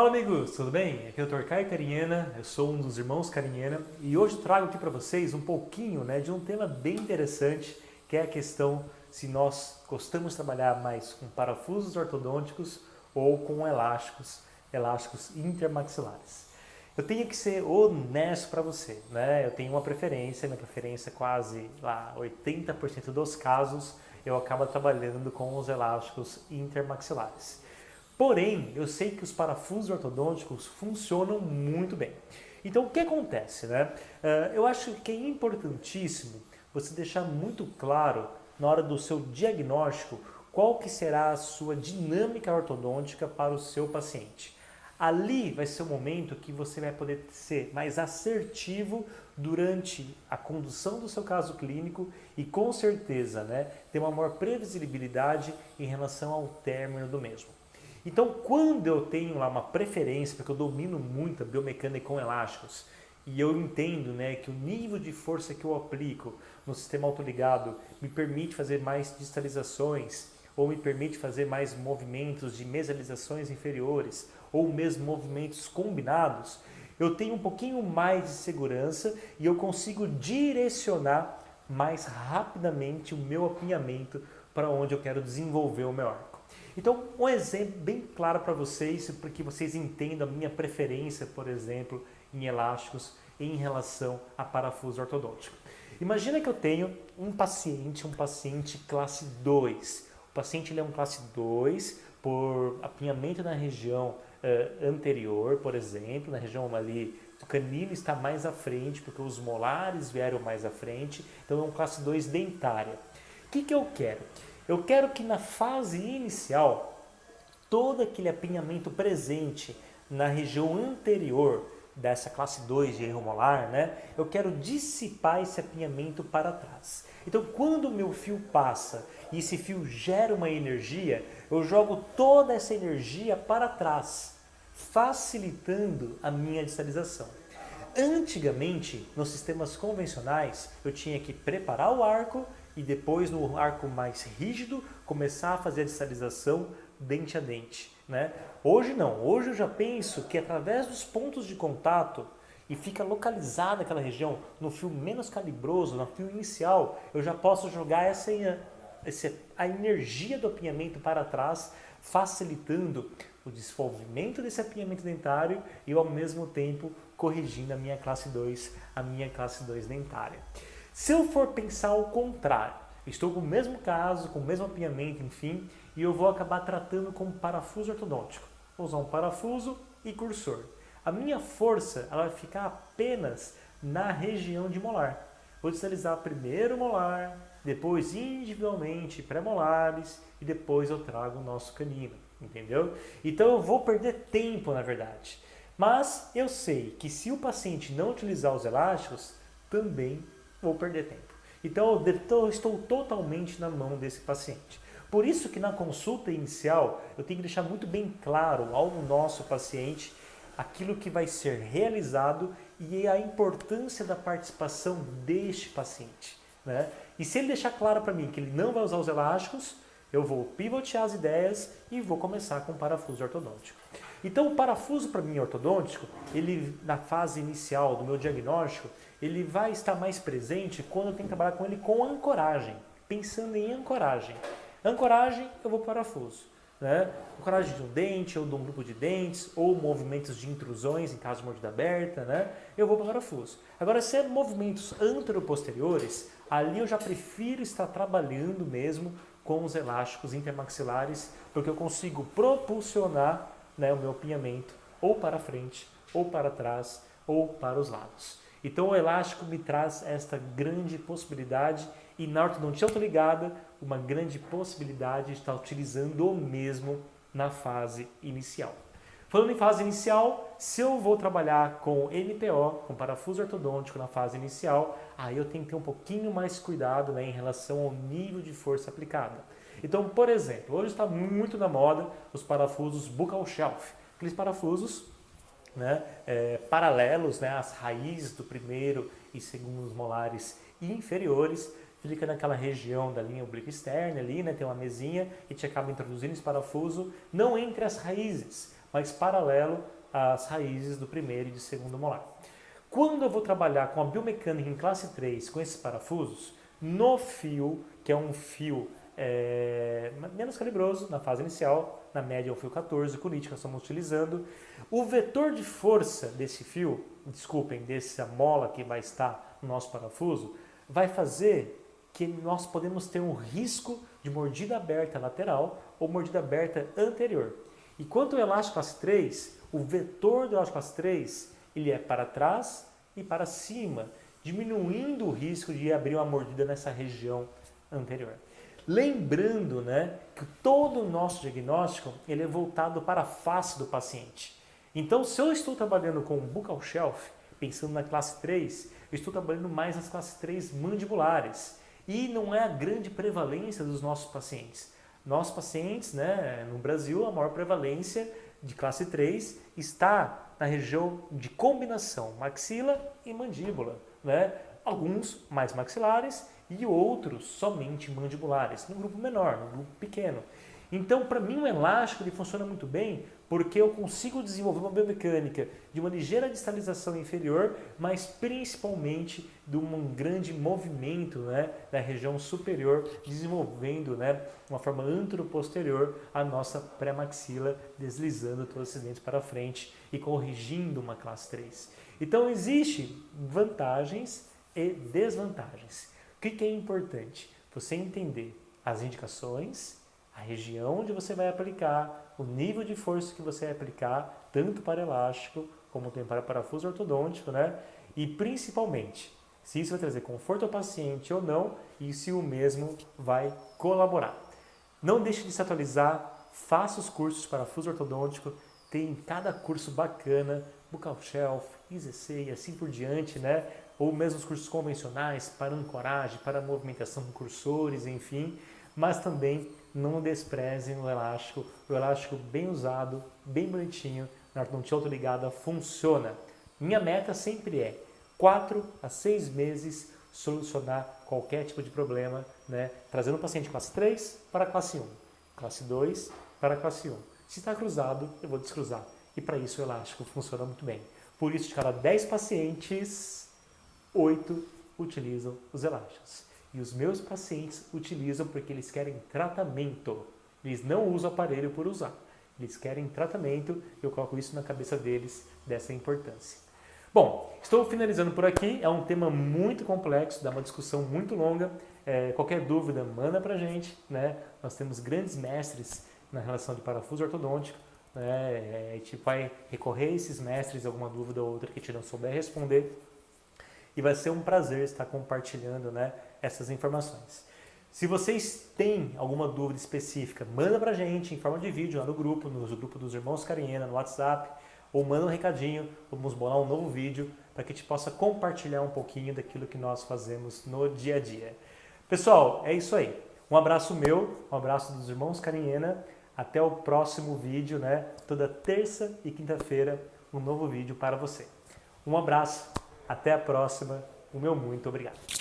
Fala amigos, tudo bem? Aqui é o Dr. Caio Carinhena, eu sou um dos irmãos Carinhena e hoje trago aqui para vocês um pouquinho de um tema bem interessante, que é a questão se nós gostamos de trabalhar mais com parafusos ortodônticos ou com elásticos intermaxilares. Eu tenho que ser honesto para você, né? Eu tenho uma preferência, minha preferência quase lá 80% dos casos eu acabo trabalhando com os elásticos intermaxilares. Porém, eu sei que os parafusos ortodônticos funcionam muito bem. Então, o que acontece, né? Eu acho que é importantíssimo você deixar muito claro na hora do seu diagnóstico qual que será a sua dinâmica ortodôntica para o seu paciente. Ali vai ser o momento que você vai poder ser mais assertivo durante a condução do seu caso clínico e com certeza, ter uma maior previsibilidade em relação ao término do mesmo. Então, quando eu tenho lá uma preferência, porque eu domino muito a biomecânica com elásticos, e eu entendo que o nível de força que eu aplico no sistema autoligado me permite fazer mais distalizações, ou me permite fazer mais movimentos de mesializações inferiores, ou mesmo movimentos combinados, eu tenho um pouquinho mais de segurança e eu consigo direcionar mais rapidamente o meu apinhamento para onde eu quero desenvolver o meu arco. Então, um exemplo bem claro para vocês, para que vocês entendam a minha preferência, por exemplo, em elásticos em relação a parafuso ortodôntico. Imagina que eu tenho um paciente classe 2. O paciente ele é um classe 2 por apinhamento na região anterior, por exemplo, na região ali, o canino está mais à frente, porque os molares vieram mais à frente, então é um classe 2 dentária. O que eu quero? Eu quero que na fase inicial, todo aquele apinhamento presente na região anterior dessa classe 2 de erro molar, eu quero dissipar esse apinhamento para trás. Então, quando o meu fio passa e esse fio gera uma energia, eu jogo toda essa energia para trás, facilitando a minha distalização. Antigamente, nos sistemas convencionais, eu tinha que preparar o arco e depois no arco mais rígido começar a fazer a distalização dente a dente. Hoje não, hoje eu já penso que através dos pontos de contato e fica localizada aquela região no fio menos calibroso, no fio inicial, eu já posso jogar a energia do apinhamento para trás, facilitando o desenvolvimento desse apinhamento dentário e ao mesmo tempo corrigindo a minha classe 2 dentária. Se eu for pensar o contrário, estou com o mesmo caso, com o mesmo apinhamento, enfim, e eu vou acabar tratando como parafuso ortodôntico. Vou usar um parafuso e cursor. A minha força ela vai ficar apenas na região de molar. Vou distalizar primeiro o molar, depois individualmente pré-molares e depois eu trago o nosso canino, entendeu? Então eu vou perder tempo na verdade. Mas eu sei que se o paciente não utilizar os elásticos, também vou perder tempo. Então eu estou totalmente na mão desse paciente. Por isso que na consulta inicial eu tenho que deixar muito bem claro ao nosso paciente aquilo que vai ser realizado e a importância da participação deste paciente. E se ele deixar claro para mim que ele não vai usar os elásticos, eu vou pivotear as ideias e vou começar com o parafuso ortodôntico. Então o parafuso para mim ortodôntico, ele na fase inicial do meu diagnóstico, ele vai estar mais presente quando eu tenho que trabalhar com ele com ancoragem, pensando em ancoragem. Ancoragem, eu vou para o parafuso. Ancoragem de um dente ou de um grupo de dentes, ou movimentos de intrusões, em caso de mordida aberta, eu vou para o parafuso. Agora, se é movimentos anteroposteriores, ali eu já prefiro estar trabalhando mesmo com os elásticos intermaxilares, porque eu consigo propulsionar o meu apinhamento ou para frente, ou para trás, ou para os lados. Então o elástico me traz esta grande possibilidade e na ortodontia autoligada uma grande possibilidade de estar utilizando o mesmo na fase inicial. Falando em fase inicial, se eu vou trabalhar com NPO, com parafuso ortodôntico na fase inicial, aí eu tenho que ter um pouquinho mais cuidado em relação ao nível de força aplicada. Então, por exemplo, hoje está muito na moda os parafusos buccal shelf, aqueles parafusos paralelos às raízes do primeiro e segundo molares inferiores, fica naquela região da linha oblíqua externa ali, tem uma mesinha e te acaba introduzindo esse parafuso, não entre as raízes, mas paralelo às raízes do primeiro e do segundo molar. Quando eu vou trabalhar com a biomecânica em classe 3, com esses parafusos, no fio, que é um fio menos calibroso na fase inicial, na média é o fio 14, com nit que nós estamos utilizando, o vetor de força desse fio, dessa mola que vai estar no nosso parafuso, vai fazer que nós podemos ter um risco de mordida aberta lateral ou mordida aberta anterior. E quanto ao elástico classe 3, o vetor do elástico classe 3, ele é para trás e para cima, diminuindo o risco de abrir uma mordida nessa região anterior. Lembrando, né, que todo o nosso diagnóstico ele é voltado para a face do paciente. Então, se eu estou trabalhando com buccal shelf, pensando na classe 3, eu estou trabalhando mais nas classes 3 mandibulares. E não é a grande prevalência dos nossos pacientes. Nossos pacientes, né, no Brasil, a maior prevalência de classe 3 está na região de combinação maxila e mandíbula, né? Alguns mais maxilares e outros somente mandibulares, num grupo menor, num grupo pequeno. Então, para mim, o elástico ele funciona muito bem porque eu consigo desenvolver uma biomecânica de uma ligeira distalização inferior, mas principalmente de um grande movimento, né, da região superior, desenvolvendo, né, uma forma anteroposterior a nossa pré-maxila, deslizando todos esses dentes para frente e corrigindo uma classe 3. Então, existem vantagens e desvantagens. O que é importante? Você entender as indicações, a região onde você vai aplicar, o nível de força que você vai aplicar, tanto para elástico como também para parafuso ortodôntico, né? E principalmente, se isso vai trazer conforto ao paciente ou não e se o mesmo vai colaborar. Não deixe de se atualizar, faça os cursos de parafuso ortodôntico, tem cada curso bacana, buccal shelf, IZC e assim por diante, né? Ou mesmo os cursos convencionais para ancoragem, para movimentação com cursores, enfim, mas também não desprezem o elástico bem usado, bem bonitinho, na ortodontia autoligada funciona. Minha meta sempre é 4 a 6 meses solucionar qualquer tipo de problema, né? Trazendo o paciente classe 3 para classe 1, classe 2 para classe 1. Se está cruzado, eu vou descruzar. E para isso o elástico funciona muito bem. Por isso, de cada 10 pacientes, 8 utilizam os elásticos. E os meus pacientes utilizam porque eles querem tratamento. Eles não usam aparelho por usar. Eles querem tratamento e eu coloco isso na cabeça deles, dessa importância. Bom, estou finalizando por aqui. É um tema muito complexo, dá uma discussão muito longa. Qualquer dúvida, manda pra gente, né? Nós temos grandes mestres na relação de parafuso ortodôntico. A gente vai recorrer a esses mestres, alguma dúvida ou outra que a gente não souber responder. E vai ser um prazer estar compartilhando, né, essas informações. Se vocês têm alguma dúvida específica, manda pra gente em forma de vídeo lá no grupo dos Irmãos Cariena, no WhatsApp, ou manda um recadinho, vamos bolar um novo vídeo para que a gente possa compartilhar um pouquinho daquilo que nós fazemos no dia a dia. Pessoal, é isso aí. Um abraço meu, um abraço dos Irmãos Cariena. Até o próximo vídeo, né? Toda terça e quinta-feira, um novo vídeo para você. Um abraço, até a próxima. O meu muito obrigado.